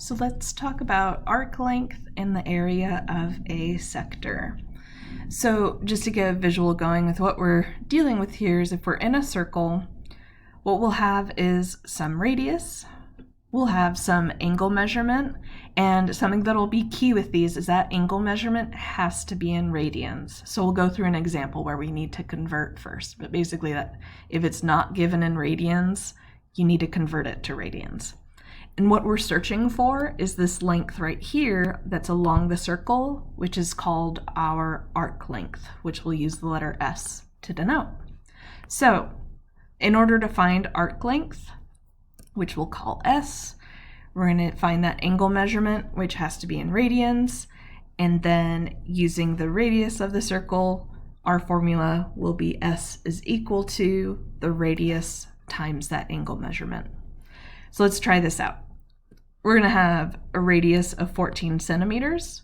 So let's talk about arc length in the area of a sector. So just to get a visual going with what we're dealing with here is if we're in a circle, what we'll have is some radius, we'll have some angle measurement, and something that'll be key with these is that angle measurement has to be in radians. So we'll go through an example where we need to convert first, but basically that if it's not given in radians, you need to convert it to radians. And what we're searching for is this length right here that's along the circle, which is called our arc length, which we'll use the letter S to denote. So in order to find arc length, which we'll call S, we're going to find that angle measurement, which has to be in radians, and then using the radius of the circle, our formula will be S is equal to the radius times that angle measurement. So let's try this out. We're going to have a radius of 14 centimeters.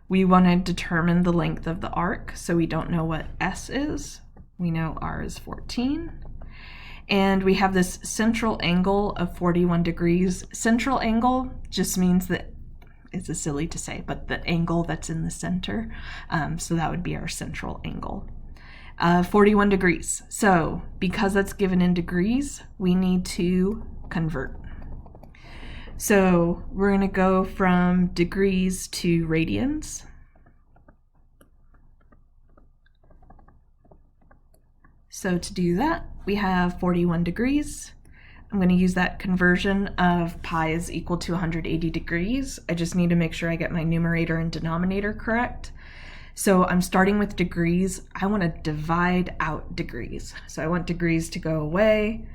We want to determine the length of the arc, so we don't know what S is. We know R is 14. And we have this central angle of 41 degrees. Central angle just means that, it's silly to say, but the angle that's in the center. So that would be our central angle. 41 degrees. So because that's given in degrees, we need to convert. So we're going to go from degrees to radians. So to do that, we have 41 degrees. I'm going to use that conversion of pi is equal to 180 degrees. I just need to make sure I get my numerator and denominator correct. So I'm starting with degrees. I want to divide out degrees. So I want degrees to go away.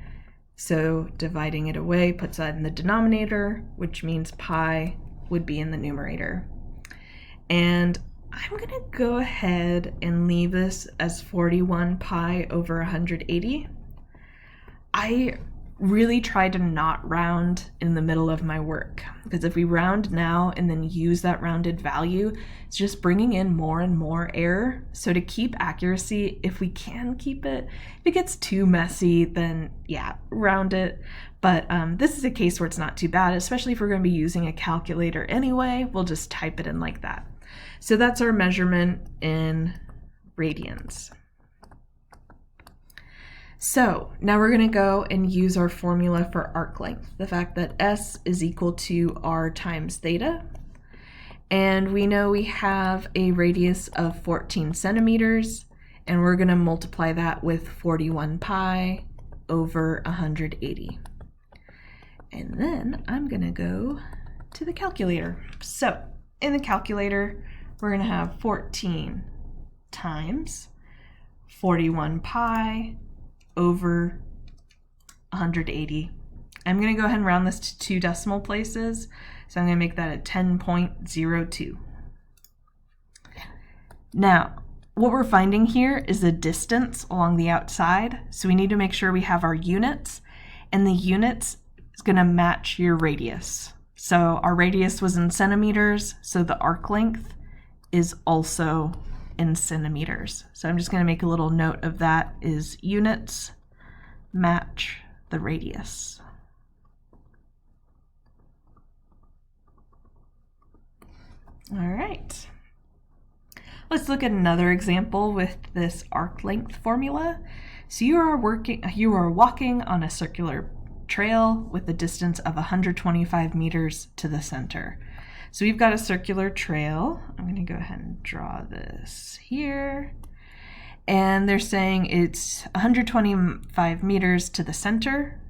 So dividing it away puts that in the denominator, which means pi would be in the numerator. And I'm going to go ahead and leave this as 41 pi over 180. I really try to not round in the middle of my work, because if we round now and then use that rounded value, it's just bringing in more and more error. So to keep accuracy, if we can keep it, if it gets too messy, then yeah, round it. But this is a case where it's not too bad, especially if we're going to be using a calculator anyway. We'll just type it in like that. So that's our measurement in radians. So now we're going to go and use our formula for arc length, the fact that S is equal to R times theta. And we know we have a radius of 14 centimeters, and we're going to multiply that with 41 pi over 180. And then I'm going to go to the calculator. So in the calculator, we're going to have 14 times 41 pi over 180. I'm going to go ahead and round this to 2 decimal places. So I'm going to make that a 10.02. Now, what we're finding here is the distance along the outside. So we need to make sure we have our units, and the units is going to match your radius. So our radius was in centimeters, so the arc length is also in centimeters. So I'm just going to make a little note of that is units match the radius. All right. Let's look at another example with this arc length formula. So you are walking on a circular trail with a distance of 125 meters to the center. So we've got a circular trail. I'm going to go ahead and draw this here. And they're saying it's 125 meters to the center.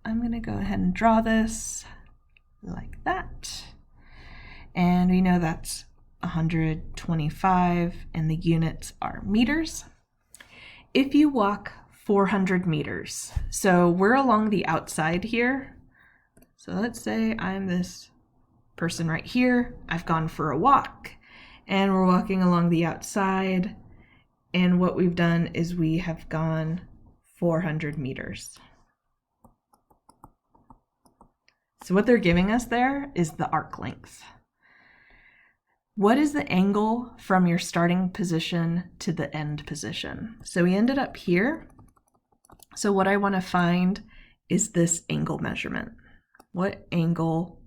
I'm going to go ahead and draw this like that. And we know that's 125, and the units are meters. If you walk 400 meters, so we're along the outside here. So let's say I'm this person right here. I've gone for a walk, and we're walking along the outside. And what we've done is we have gone 400 meters. So what they're giving us there is the arc length. What is the angle from your starting position to the end position? So we ended up here. So what I want to find is this angle measurement. what angle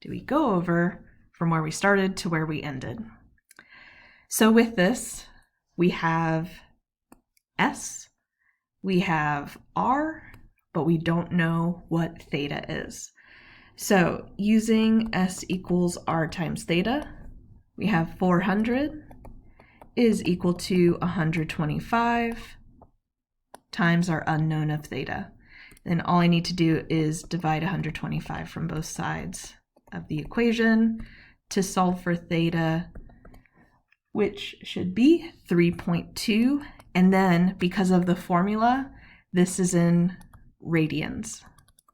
do we go over from where we started to where we ended? So with this, we have S, we have R, but we don't know what theta is. So using S equals R times theta, we have 400 is equal to 125 times our unknown of theta. Then all I need to do is divide 125 from both sides of the equation to solve for theta, which should be 3.2. And then because of the formula, this is in radians,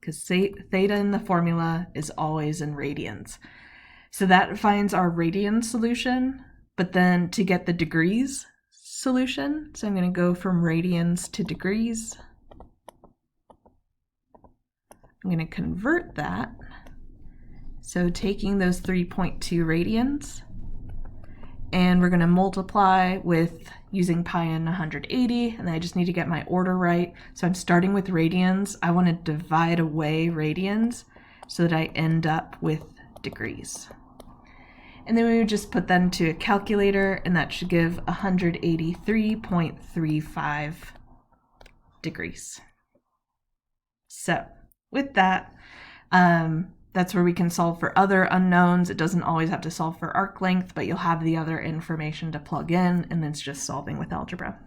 because theta in the formula is always in radians. So that finds our radian solution, but then to get the degrees solution, so I'm going to go from radians to degrees. I'm going to convert that. So taking those 3.2 radians, and we're going to multiply with using pi and 180, and I just need to get my order right. So I'm starting with radians. I want to divide away radians so that I end up with degrees. And then we would just put that into a calculator, and that should give 183.35 degrees. So with that, that's where we can solve for other unknowns. It doesn't always have to solve for arc length, but you'll have the other information to plug in, and then it's just solving with algebra.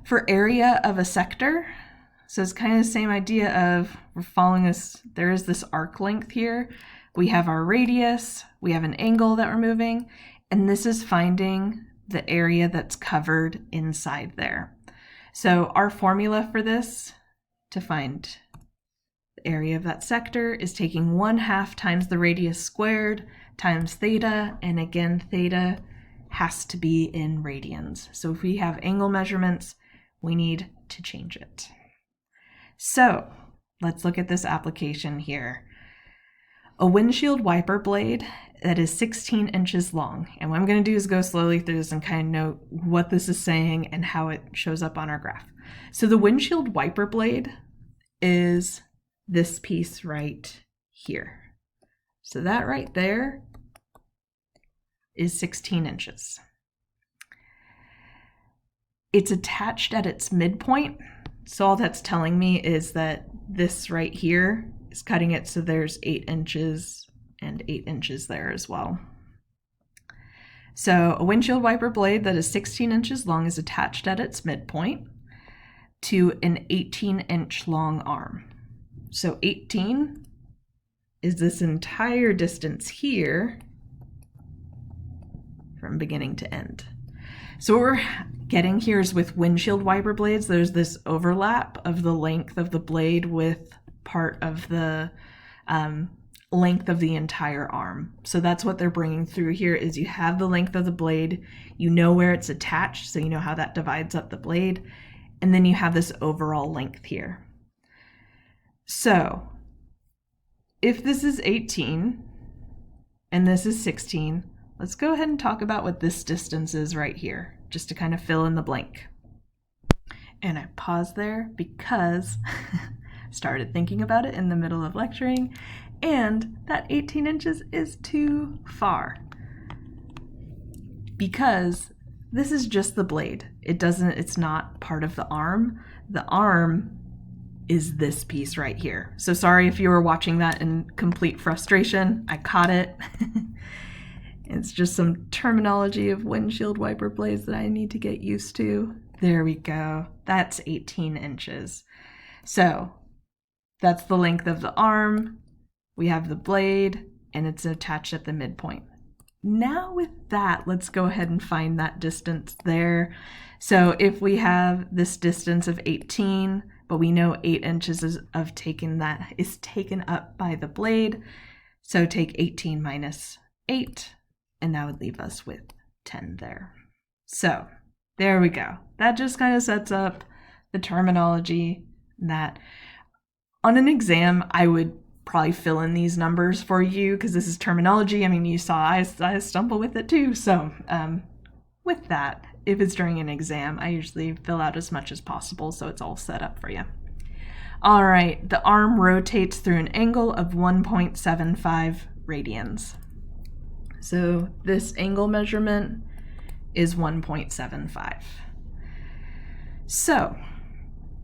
For area of a sector, so it's kind of the same idea of we're following this, there is this arc length here. We have our radius, we have an angle that we're moving, and this is finding the area that's covered inside there. So our formula for this to find the area of that sector is taking 1/2 times the radius squared times theta, and again, theta has to be in radians. So if we have angle measurements, we need to change it. So let's look at this application here. A windshield wiper blade that is 16 inches long. And what I'm going to do is go slowly through this and kind of note what this is saying and how it shows up on our graph. So the windshield wiper blade is this piece right here. So that right there is 16 inches. It's attached at its midpoint. So all that's telling me is that this right here is cutting it, so there's 8 inches and 8 inches there as well. So a windshield wiper blade that is 16 inches long is attached at its midpoint to an 18-inch long arm. So 18 is this entire distance here from beginning to end. So what we're getting here is with windshield wiper blades, there's this overlap of the length of the blade with part of the length of the entire arm. So that's what they're bringing through here is you have the length of the blade, you know where it's attached, so you know how that divides up the blade, and then you have this overall length here. So if this is 18 and this is 16, let's go ahead and talk about what this distance is right here, just to kind of fill in the blank. And I paused there because started thinking about it in the middle of lecturing, and that 18 inches is too far because this is just the blade. It's not part of the arm. The arm is this piece right here. So sorry if you were watching that in complete frustration. I caught it. It's just some terminology of windshield wiper blades that I need to get used to. There we go. That's 18 inches. So that's the length of the arm. We have the blade, and it's attached at the midpoint. Now with that, let's go ahead and find that distance there. So if we have this distance of 18, but we know 8 inches is taken up by the blade, so take 18 minus 8, and that would leave us with 10 there. So there we go. That just kind of sets up the terminology that on an exam, I would probably fill in these numbers for you because this is terminology. I mean, you saw I stumble with it too. So with that, if it's during an exam, I usually fill out as much as possible so it's all set up for you. All right, the arm rotates through an angle of 1.75 radians. So this angle measurement is 1.75. So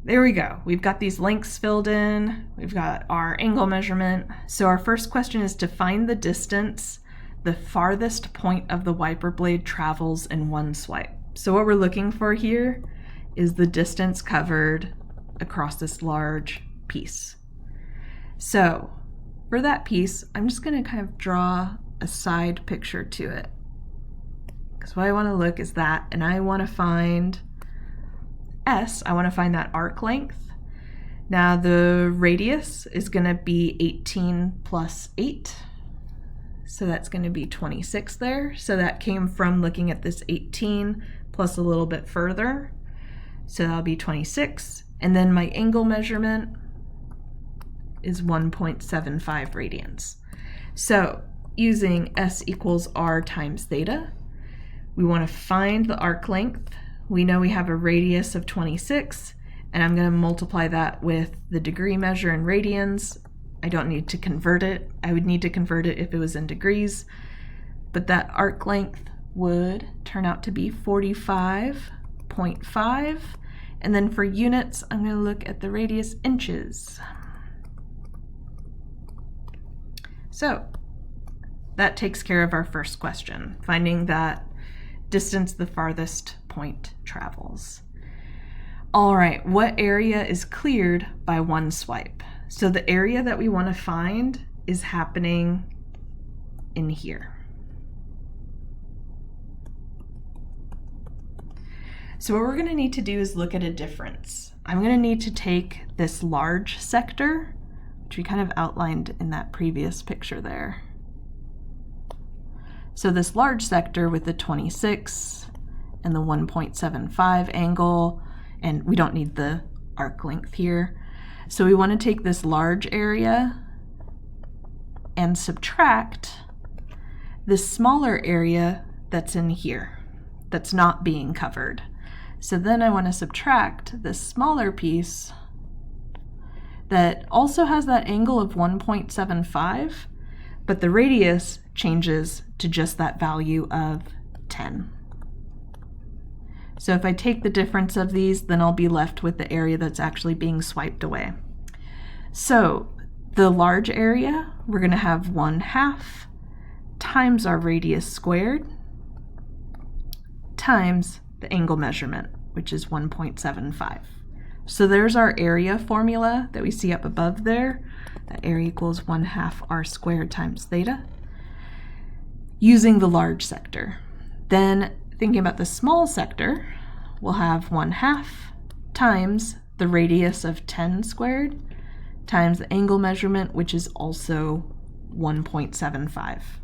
there we go. We've got these lengths filled in. We've got our angle measurement. So our first question is to find the distance the farthest point of the wiper blade travels in one swipe. So what we're looking for here is the distance covered across this large piece. So for that piece, I'm just going to kind of draw a side picture to it. Because what I want to look is that, and I want to find S, I want to find that arc length. Now the radius is going to be 18 plus 8. So that's going to be 26 there. So that came from looking at this 18 plus a little bit further. So that'll be 26. And then my angle measurement is 1.75 radians. So using S equals R times theta, we want to find the arc length. We know we have a radius of 26, and I'm going to multiply that with the degree measure in radians. I don't need to convert it. I would need to convert it if it was in degrees, but that arc length would turn out to be 45.5. And then for units, I'm going to look at the radius inches. So that takes care of our first question, finding that distance the farthest point travels. All right, what area is cleared by one swipe? So the area that we want to find is happening in here. So what we're going to need to do is look at a difference. I'm going to need to take this large sector, which we kind of outlined in that previous picture there. So this large sector with the 26 and the 1.75 angle, and we don't need the arc length here. So we want to take this large area and subtract this smaller area that's in here, that's not being covered. So then I want to subtract this smaller piece that also has that angle of 1.75, but the radius changes to just that value of 10. So if I take the difference of these, then I'll be left with the area that's actually being swiped away. So the large area, we're going to have 1/2 times our radius squared times the angle measurement, which is 1.75. So there's our area formula that we see up above there. That area equals 1/2 r squared times theta, using the large sector. Then thinking about the small sector, we'll have 1/2 times the radius of 10 squared times the angle measurement, which is also 1.75.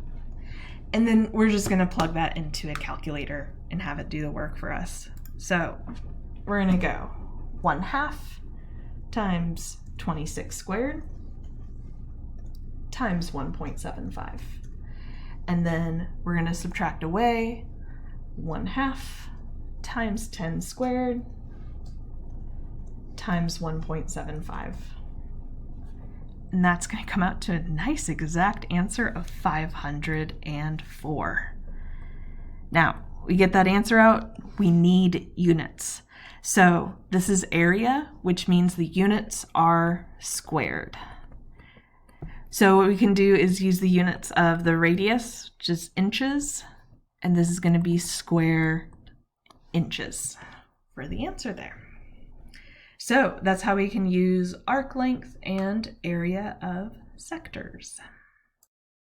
And then we're just going to plug that into a calculator and have it do the work for us. So we're going to go 1/2 times 26 squared times 1.75. And then we're going to subtract away 1/2 times 10 squared times 1.75. And that's going to come out to a nice exact answer of 504. Now, we get that answer out, we need units. So this is area, which means the units are squared. So what we can do is use the units of the radius, which is inches, and this is going to be square inches for the answer there. So that's how we can use arc length and area of sectors.